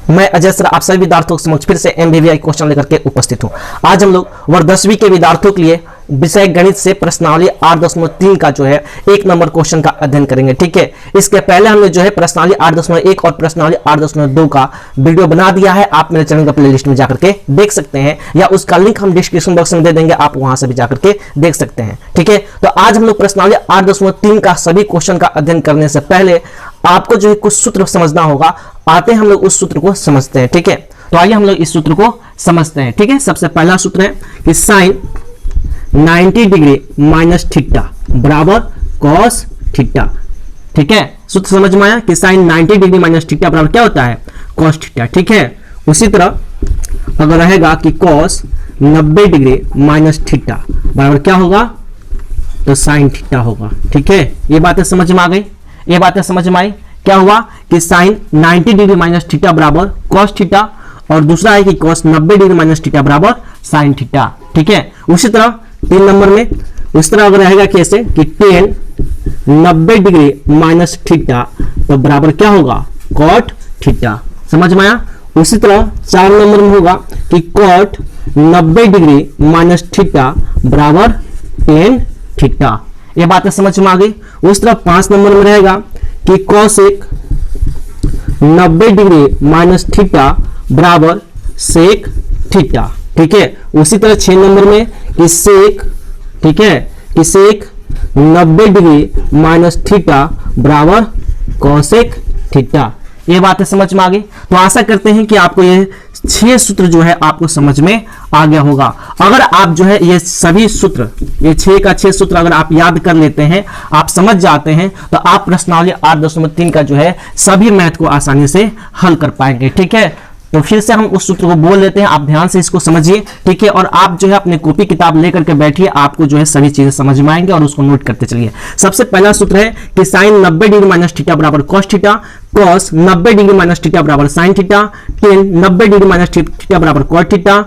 मैं अजय सर आप सभी विद्यार्थियों के समक्ष फिर से MBVI क्वेश्चन लेकर के उपस्थित हूं। आज हम लोग वर्ग 10वीं के विद्यार्थियों के लिए विषय गणित से प्रश्नावली 8.3 का जो है 1 नंबर क्वेश्चन का अध्ययन करेंगे। ठीक है, इसके पहले हमने जो है प्रश्नावली 8.1 और प्रश्नावली 8.2 का वीडियो बना दिया है। आप मेरे चैनल का प्लेलिस्ट में जाकर के देख सकते हैं या उसका लिंक हम डिस्क्रिप्शन बॉक्स में दे देंगे, आप वहां से भी जाकर के देख सकते हैं। ठीक है, तो आज हम लोग प्रश्नावली 8.3 का सभी क्वेश्चन का अध्ययन करने से पहले आपको जो है कुछ सूत्र समझना होगा। आते हैं हम लोग उस सूत्र को समझते हैं। ठीक है, तो आइए हम लोग इस सूत्र को समझते हैं। ठीक है, सबसे पहला सूत्र है कि साइन 90 डिग्री माइनस थीटा बराबर कॉस थीटा। ठीक है, सूत्र समझ में आया कि साइन 90 डिग्री माइनस थीटा बराबर क्या होता है, कॉस थीटा। ठीक है, उसी तरह अगर रहेगा कि कॉस 90 डिग्री माइनस थीटा बराबर क्या होगा, तो साइन थीटा होगा। ठीक है, ये बातें समझ में आ गई, ये बातें समझ में आई। क्या हुआ कि साइन 90 डिग्री माइनस थीटा बराबर कॉस थीटा, और दूसरा है कि कॉस 90 डिग्री माइनस थीटा बराबर साइन थीटा। ठीक है, उसी तरह 3 नंबर में उस तरह अगर रहेगा कैसे कि tan 90 डिग्री माइनस थीटा तो बराबर क्या होगा, कॉट थीटा। समझ में आया। उसी तरह 4 नंबर में होगा कि कॉट 90 डिग्री माइनस थीटा बराबर tan थीटा। ये बातें समझ में आ गई। उस तरह 5 नंबर में रहेगा कि कोसेक 90 डिग्री माइनस थीटा बराबर सेक थीटा। ठीक है, उसी तरह 6 नंबर में कि सेक, ठीक है, कि सेक 90 डिग्री माइनस थीटा बराबर कोसेक थीटा। ये बातें समझ में आ गई। तो आशा करते हैं कि आपको ये 6 सूत्र जो है आपको समझ में आ गया होगा। अगर आप जो है ये सभी सूत्र, ये 6 का 6 सूत्र अगर आप याद कर लेते हैं, आप समझ जाते हैं, तो आप प्रश्नावली 8.3 का जो है सभी मैथ को आसानी से हल कर पाएंगे। ठीक है, तो फिर से हम उस सूत्र को बोल लेते हैं, आप ध्यान से इसको समझिए। ठीक है, और आप जो है अपने कॉपी किताब लेकर के बैठिए, आपको जो है सभी चीजें समझ में आएंगे और उसको नोट करते चलिए। सबसे पहला सूत्र है कि साइन 90 डिग्री माइनस थीटा बराबर cos theta, cos 90 degree minus theta बराबर sine theta, tan 90 degree minus theta बराबर cot theta,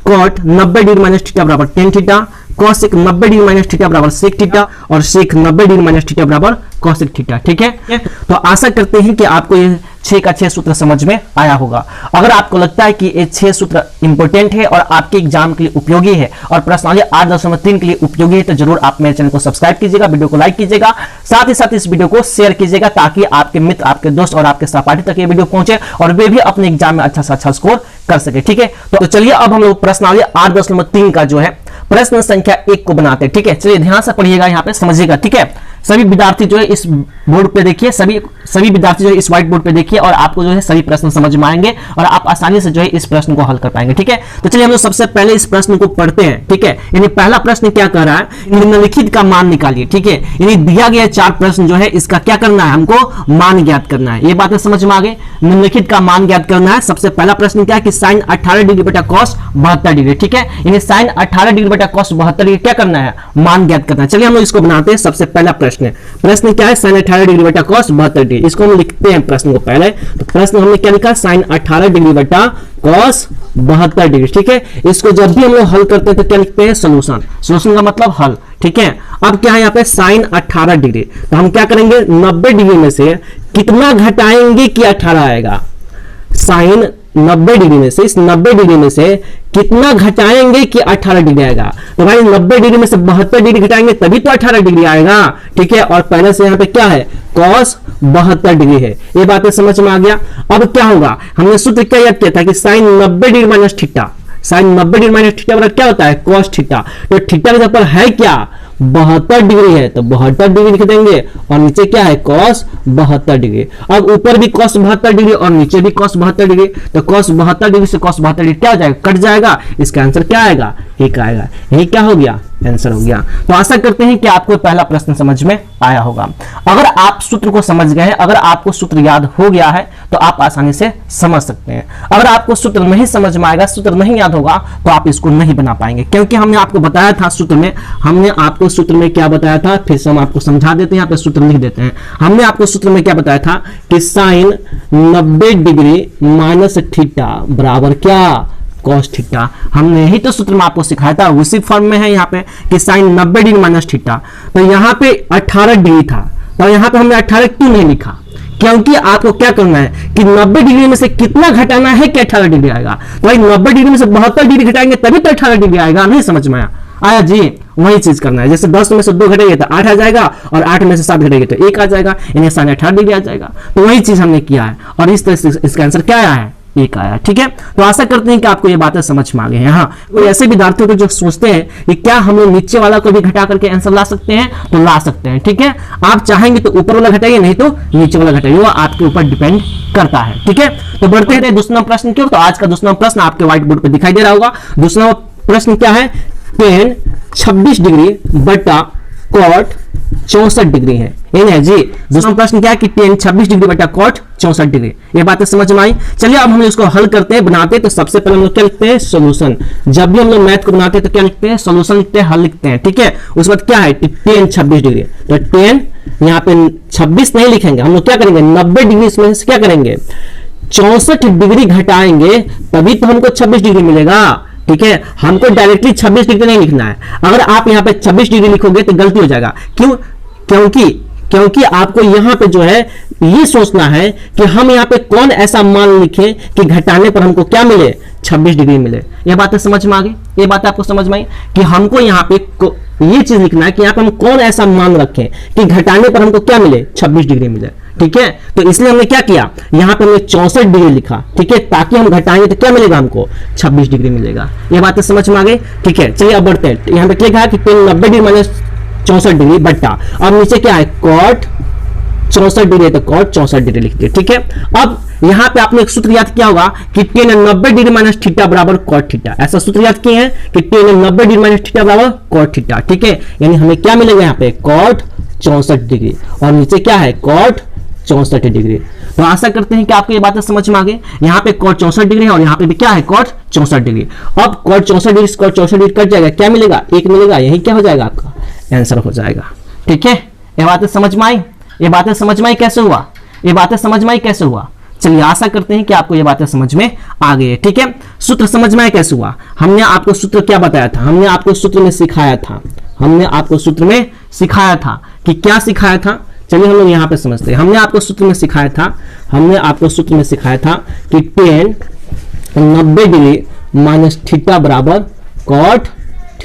cot 90 degree minus theta बराबर tan theta, cosec 90 degree minus theta बराबर सेक थीटा, और सेक 90 डिग्री माइनस थीटा बराबर cosec theta. ठीक है, तो आशा करते हैं कि आपको ये 6 का 6 सूत्र समझ में आया होगा। अगर आपको लगता है कि ये 6 सूत्र इंपॉर्टेंट है और आपके एग्जाम के लिए उपयोगी है और प्रश्नावली 8.3 के लिए उपयोगी है, तो जरूर आप मेरे चैनल को सब्सक्राइब कीजिएगा, वीडियो को लाइक कीजिएगा, साथ ही साथ इस वीडियो को शेयर कीजिएगा ताकि आपके मित्र, आपके दोस्त और आपके सहपाठी तक ये वीडियो पहुंचे और वे भी अपने एग्जाम में अच्छा से अच्छा स्कोर कर सके। ठीक है, तो चलिए अब हम लोग प्रश्नावली 8.3 का जो है प्रश्न संख्या 1 को बनाते हैं। ठीक है, चलिए ध्यान से पढ़िएगा, यहाँ पे समझिएगा। ठीक है, सभी विद्यार्थी जो है इस बोर्ड पे देखिए, सभी विद्यार्थी जो है इस व्हाइट बोर्ड पे देखिए और आपको जो है सभी प्रश्न समझ में आएंगे और आप आसानी से जो है इस प्रश्न को हल कर पाएंगे। ठीक है, तो चलिए हम लोग सबसे पहले इस प्रश्न को पढ़ते हैं। ठीक है, यानी पहला प्रश्न क्या कह रहा है, निम्नलिखित का मान निकालिए। ठीक है, यानी दिया गया 4 प्रश्न जो है इसका क्या करना है, हमको मान ज्ञात करना है। ये बातें समझ में आ गई, निम्नलिखित का मान ज्ञात करना है। सबसे पहला प्रश्न क्या है कि साइन 18 डिग्री बटा कॉस 72 डिग्री। ठीक है, यानी साइन 18 डिग्री बटा कॉस 72 डिग्री क्या करना है, मान ज्ञात करना है। चलिए हम लोग इसको बनाते हैं। सबसे पहला प्रश्न क्या है, साइन 18 डिग्री बटा कॉस 72 डिग्री। इसको हम लिखते हैं प्रश्न को पहले। तो प्रश्न हमने क्या लिखा, साइन 18 डिग्री बटा कॉस 72 डिग्री। ठीक है, इसको जब भी हम लोग हल करते हैं तो क्या लिखते हैं, सोल्यूशन। सोल्यूशन का मतलब हल। ठीक है, अब क्या है यहाँ पे साइन 18 डिग्री, तो हम क्या करेंगे, 90 डिग्री में से कितना घटाएंगे कि 18 आएगा। साइन 90 डिग्री में से, इस 90 डिग्री में से कितना घटाएंगे कि 18 डिग्री आएगा। तो भाई 90 डिग्री में से 72 डिग्री घटाएंगे तभी तो 18 डिग्री आएगा। ठीक है, और पहले से यहाँ पे क्या है, कॉस 72 डिग्री है। ये बातें समझ में आ गया। अब क्या होगा, हमने सूत्र क्या याद किया था कि sine 90 degree minus theta, sine 90 degree minus theta बराबर क्या होता है, कॉस थीटा। तो थीटा के जगह पर है क्या, 72 डिग्री है, तो 72 डिग्री लिख देंगे और नीचे क्या है, कॉस 72 डिग्री। अब ऊपर भी कॉस 72 डिग्री और नीचे भी कॉस 72 डिग्री, तो कॉस 72 डिग्री से कॉस 72 डिग्री क्या हो जाएगा, कट जाएगा। इसका आंसर क्या आएगा, 1 आएगा। यही क्या हो गया, आंसर हो गया। तो आशा करते हैं कि आपको पहला प्रश्न समझ में आया होगा। अगर आप सूत्र को समझ गए हैं, अगर आपको सूत्र याद हो गया है तो आप आसानी से समझ सकते हैं। अगर आपको सूत्र नहीं समझ में आएगा, सूत्र नहीं याद होगा, तो आप इसको नहीं बना पाएंगे, क्योंकि हमने आपको बताया था सूत्र में, हमने आपको सूत्र में क्या बताया था, फिर से हम आपको समझा देते हैं, यहाँ पे सूत्र लिख देते हैं। हमने आपको सूत्र में क्या बताया था कि साइन 90 डिग्री माइनस थीटा बराबर क्या, कॉस थीटा। हमने यही तो सूत्र में आपको सिखाया था, उसी फॉर्म में है यहाँ पे कि साइन 90 डिग्री माइनस थीटा। तो यहाँ पे 18 डिग्री था, तो यहाँ पे हमने 18 क्यों नहीं लिखा, क्योंकि आपको क्या करना है कि 90 डिग्री में से कितना घटाना है कि 18 डिग्री आएगा। तो भाई 90 डिग्री में से 72 डिग्री घटाएंगे तभी तो 18 डिग्री आएगा। नहीं समझ में आया जी? वही चीज करना है। जैसे 10 में से 2 घटेंगे तो 8 आ जाएगा, और 8 में से 7 घटेंगे तो 1 आ जाएगा, यानी 18.5 डिग्री आ जाएगा। तो वही चीज हमने किया है, और इस तरह से इसका आंसर क्या आया है? 1 आया। ठीक है, तो आशा करते हैं कि आपको ये बातें समझ में आ गई हैं। हाँ, कोई ऐसे विद्यार्थियों को जो सोचते हैं कि क्या हम लोग नीचे वाला को भी घटा करके आंसर ला सकते हैं, तो ला सकते हैं। ठीक है, आप चाहेंगे तो ऊपर वाला घटाइए, नहीं तो नीचे वाला घटाइए, वो आपके ऊपर डिपेंड करता है। ठीक है, तो बढ़ते हैं दूसरा प्रश्न की ओर। तो आज का दूसरा प्रश्न आपके व्हाइट बोर्ड पर दिखाई दे रहा होगा। दूसरा प्रश्न क्या है? tan 26 डिग्री बटा cot 64 डिग्री है। है जी। दूसरा प्रश्न क्या है कि tan 26 डिग्री बटा cot 64 डिग्री। ये बातें समझ में आई? चलिए अब हम इसको हल करते हैं, बनाते हैं। तो सबसे पहले हम लोग क्या लिखते हैं? सॉल्यूशन। जब भी हम लोग मैथ को बनाते हैं तो क्या लिखते हैं? सॉल्यूशन लिखते हैं, हल लिखते हैं। ठीक है, उसके बाद क्या है? tan 26 degree. तो tan यहाँ पे 26 नहीं लिखेंगे, हम लोग क्या करेंगे? 90 डिग्री इसमें से क्या करेंगे? 64 डिग्री घटाएंगे तभी तो हमको 26 डिग्री मिलेगा। ठीक है, हमको डायरेक्टली 26 डिग्री नहीं लिखना है। अगर आप यहाँ पे 26 डिग्री लिखोगे तो गलती हो जाएगा। क्यों? क्योंकि आपको यहाँ पे जो है ये सोचना है कि हम यहाँ पे कौन ऐसा मान लिखें कि घटाने पर हमको क्या मिले? 26 डिग्री मिले। ये बातें समझ में आ गई? ये बात आपको समझ में आई कि हमको यहाँ पे ये चीज लिखना है कि यहाँ पे हम कौन ऐसा मान रखें कि घटाने पर हमको क्या मिले? 26 डिग्री मिले। ठीक है, तो इसलिए हमने क्या किया? यहाँ पे हमने 64 डिग्री लिखा। ठीक है, ताकि हम घटाएंगे तो क्या मिलेगा हमको? 26 डिग्री मिलेगा। ये बातें समझ में आ गई? ठीक है, चलिए अब बढ़ते हैं। यहाँ पे क्या लिखा है कि 90 डिग्री माइनस 64 डिग्री बट्टा, अब नीचे क्या है? cot 64 डिग्री, तो cot 64 डिग्री लिखते हैं। ठीक है, अब यहाँ पे आपने एक सूत्र याद किया होगा कि tan 90 डिग्री माइनस थीटा बराबर cot थीटा। ऐसा सूत्र याद किए हैं कि tan 90 डिग्री माइनस थीटा बराबर cot थीटा। ठीक है, यानी हमें क्या मिलेगा यहाँ पे? cot 64 डिग्री, और नीचे क्या है? cot 64 degree. तो आशा करते हैं कि आपको ये बातें समझ में आ गई। यहाँ पे cot 64 डिग्री है, और यहाँ पे भी क्या है? cot 64 degree. अब cot 64 degree cot 64 degree cut जाएगा, क्या मिलेगा? 1 मिलेगा। यही क्या हो जाएगा? आपका आंसर हो जाएगा। ठीक है, ये बातें समझ में आई? ये बातें समझ में आई कैसे हुआ? ये बातें समझ में आई कैसे हुआ? चलिए आशा करते हैं कि आपको ये बातें समझ में आ गई है। ठीक है, सूत्र समझ में आया कैसे हुआ? हमने आपको सूत्र क्या बताया था? हमने आपको सूत्र में सिखाया था। हमने आपको सूत्र में सिखाया था कि क्या सिखाया था? चलिए हम लोग यहाँ पे समझते हैं। हमने आपको सूत्र में सिखाया था, हमने आपको सूत्र में सिखाया था कि tan 90 डिग्री माइनस थीटा बराबर cot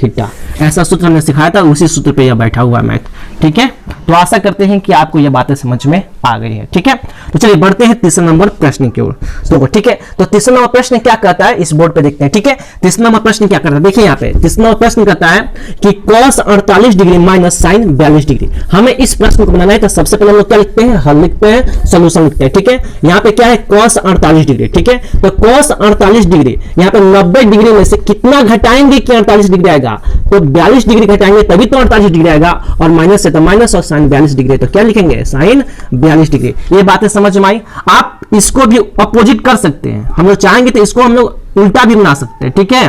थीटा। ऐसा सूत्र हमने सिखाया था, उसी सूत्र पे यह बैठा हुआ है मैथ। ठीक है, तो आशा करते हैं कि आपको यह बातें समझ में आ गई है। ठीक है, तो चलिए बढ़ते हैं तीसरे नंबर प्रश्न की ओर। तो ठीक है, तो तीसरा नंबर प्रश्न क्या कहता है इस बोर्ड पे देखते हैं। ठीक है, तीसरा नंबर प्रश्न क्या करता है? देखिए यहाँ पे तीसरा नंबर प्रश्न कहता है कि cos 48 degree minus sin 42 degree. हमें इस प्रश्न को बनाना है, तो सबसे पहले हम लोग क्या लिखते हैं? हल लिखते हैं, सोल्यूशन लिखते हैं। ठीक है, यहाँ पे क्या है? cos 48 degree. ठीक है, तो cos 48 डिग्री, यहाँ पे 90 डिग्री में से कितना घटाएंगे कि 48 डिग्री आएगा? तो 42 डिग्री घटाएंगे तभी तो 48 डिग्री आएगा, और माइनस से तो माइनस, और sin 42 डिग्री, तो क्या लिखेंगे? sin 42 degree. ये बातें समझ में आई? आप इसको भी अपोजिट कर सकते हैं, हम लोग चाहेंगे तो इसको हम लोग उल्टा भी बना सकते हैं। ठीक है,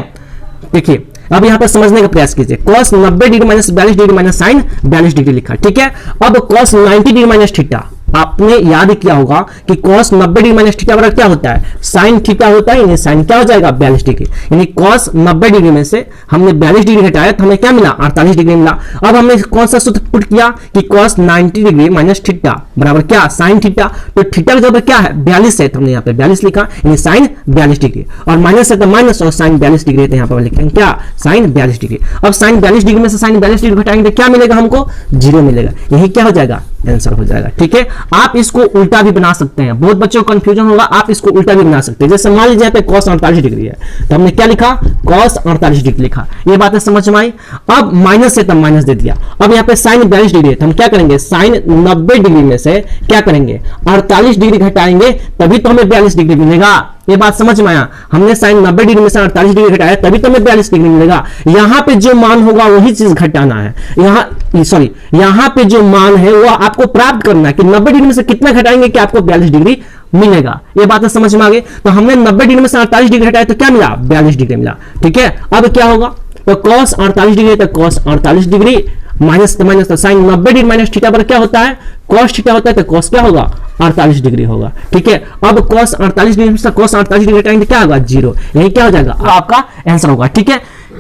देखिए अब यहाँ पे समझने का प्रयास कीजिए। cos 90 degree minus 42 degree minus sin 42 degree लिखा। ठीक है, अब cos 90 डिग्री माइनस थीटा, आपने याद किया होगा कि cos 90 डिग्री माइनस थीटा बराबर क्या होता है? sin थीटा होता है, यानी sin क्या हो जाएगा? 42 डिग्री। यानी cos 90 डिग्री में से हमने 42 डिग्री घटाया तो हमें क्या मिला? 48 डिग्री मिला। अब हमने कौन सा सूत्र पुट किया कि cos 90 डिग्री माइनस थीटा बराबर क्या? sin theta. तो थीटा का जब क्या है? 42 है, तो हमने यहाँ पे 42 लिखा, यानी sin 42 डिग्री, और माइनस है तो माइनस, और sin 42 डिग्री, तो यहाँ पर लिखेंगे क्या? sin 42 degree. अब sin 42 डिग्री में से sin 42 डिग्री घटाएंगे तो क्या मिलेगा हमको? 0 मिलेगा। यही क्या हो जाएगा? आंसर हो जाएगा। ठीक है, आप इसको उल्टा भी बना सकते हैं, बहुत बच्चों को कंफ्यूजन होगा, आप इसको उल्टा भी बना सकते हैं। जैसे मान लीजिए पे cos 48 डिग्री है, तो हमने क्या लिखा? cos 48 डिग्री लिखा। ये बातें समझ में आई? अब माइनस है तो माइनस दे दिया। अब यहाँ पे sin 42 डिग्री है, तो हम क्या करेंगे? sin 90 डिग्री में से क्या करेंगे? 48 डिग्री घटाएंगे तभी तो हमें 42 डिग्री मिलेगा। ये बात समझ में आया? हमने sin 90 डिग्री में से 48 डिग्री घटाया तभी तो हमें 42 डिग्री मिलेगा। यहाँ पे जो मान होगा वही चीज घटाना है। यहाँ पे जो मान है वो आपको प्राप्त करना है कि 90 डिग्री में से कितना घटाएंगे कि आपको 42 डिग्री मिलेगा। ये बातें समझ में आ गई? तो हमने 90 डिग्री में से 48 डिग्री घटाया तो क्या मिला? 42 डिग्री मिला। ठीक है, अब क्या होगा? तो cos 48 डिग्री, तो cos 48 डिग्री माइनस तो sin 90 डिग्री माइनस थीटा पर क्या होता है? cos थीटा होता है, तो cos क्या होगा? 48 डिग्री होगा। ठीक है, अब cos 48 डिग्री से cos 48 डिग्री घटाएंगे क्या होगा? 0। यही क्या हो जाएगा? आपका आंसर होगा। ठीक है,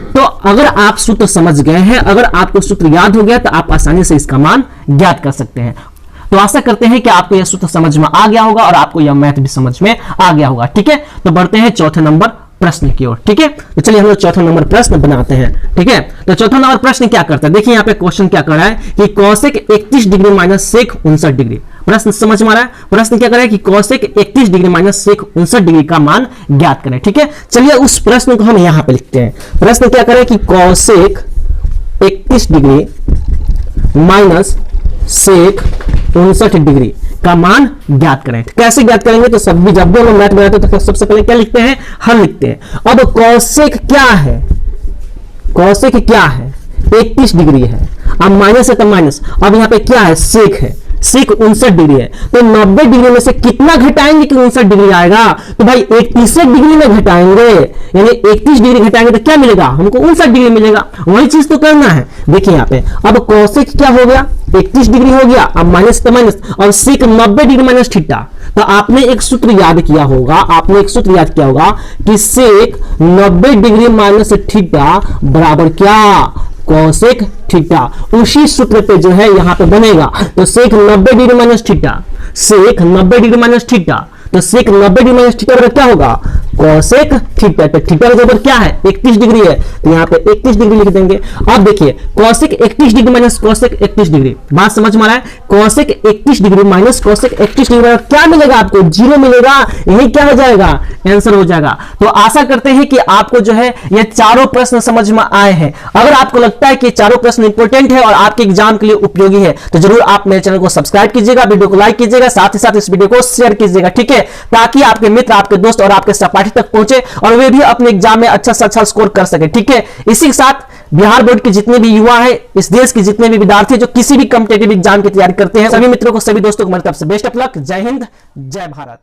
तो अगर आप सूत्र समझ गए हैं, अगर आपको सूत्र याद हो गया, तो आप आसानी से इसका मान ज्ञात कर सकते हैं। तो आशा करते हैं कि आपको यह सूत्र समझ में आ गया होगा और आपको यह मैथ भी समझ में आ गया होगा। ठीक है, तो बढ़ते हैं चौथे नंबर प्रश्न की ओर। ठीक है, तो चलिए हम लोग चौथा नंबर प्रश्न बनाते हैं। ठीक है, तो चौथा नंबर प्रश्न क्या करता है, देखिए यहाँ पे क्वेश्चन क्या कर रहा है कि cosec 31 degree minus sec 59 degree. प्रश्न समझ में आ रहा है, प्रश्न क्या कर रहा है कि cosec 31 degree minus sec 59 degree का मान ज्ञात करें। ठीक है, चलिए उस प्रश्न को हम यहां पे लिखते हैं। प्रश्न क्या करे कि cosec 31 degree minus sec 59 degree का मान ज्ञात करें। कैसे ज्ञात करेंगे, तो जब भी हम लोग मैथ बनाते हैं तो सबसे पहले क्या लिखते हैं, हल लिखते हैं। अब कॉसेक क्या है, कॉसेक क्या है, 31 डिग्री है, अब माइनस है तो माइनस, अब यहाँ पे क्या है, सेक है, सेक 59 डिग्री है, तो 90 डिग्री में से कितना घटाएंगे कि 59 डिग्री आएगा, तो भाई 31 डिग्री में घटाएंगे, यानी 31 डिग्री घटाएंगे तो क्या मिलेगा हमको, 59 डिग्री मिलेगा। वही चीज तो करना है। देखिए यहाँ पे अब कॉसेक क्या हो गया, 31 डिग्री हो गया, अब माइनस तो माइनस, और सेक 90 डिग्री माइनस थीटा। तो आपने एक सूत्र याद किया होगा, आपने एक सूत्र याद किया होगा कि सेक 90 डिग्री माइनस थीटा बराबर क्या, कॉसेक थीटा। उसी सूत्र पे जो है यहां पे बनेगा, तो सेक 90 डिग्री माइनस थीटा, सेक 90 डिग्री माइनस थीटा, तो सेक 90 डिग्री माइनस थीटा बराबर क्या होगा, कॉसेक थीटा। तो थीटा का बराबर क्या है, 31 डिग्री है, तो यहां पे 31 डिग्री लिख देंगे। अब देखिए cosec 31 degree minus cosec 31 degree, बात समझ में आ रहा है, cosec 31 degree minus cosec 31 degree क्या मिलेगा आपको, 0 मिलेगा, यही क्या हो जाएगा, आंसर हो जाएगा। तो आशा करते हैं कि आपको जो है ये चारों प्रश्न समझ में आए हैं। अगर आपको लगता है कि चारों प्रश्न इंपॉर्टेंट है और आपके एग्जाम के लिए उपयोगी है, तो जरूर आप मेरे चैनल को सब्सक्राइब कीजिएगा, वीडियो को लाइक कीजिएगा, साथ ही साथ इस वीडियो को शेयर कीजिएगा। ठीक है, ताकि आपके मित्र, आपके दोस्त और आपके सहपाठी तक पहुंचे और वे भी अपने एग्जाम में अच्छा से अच्छा स्कोर कर सके। ठीक है, इसी के साथ बिहार बोर्ड के जितने भी युवा हैं, इस देश के जितने भी विद्यार्थी जो किसी भी कॉम्पिटिटिव एग्जाम की तैयारी करते हैं, सभी मित्रों को, सभी दोस्तों को मेरी तरफ से बेस्ट ऑफ लक। जय हिंद, जय भारत।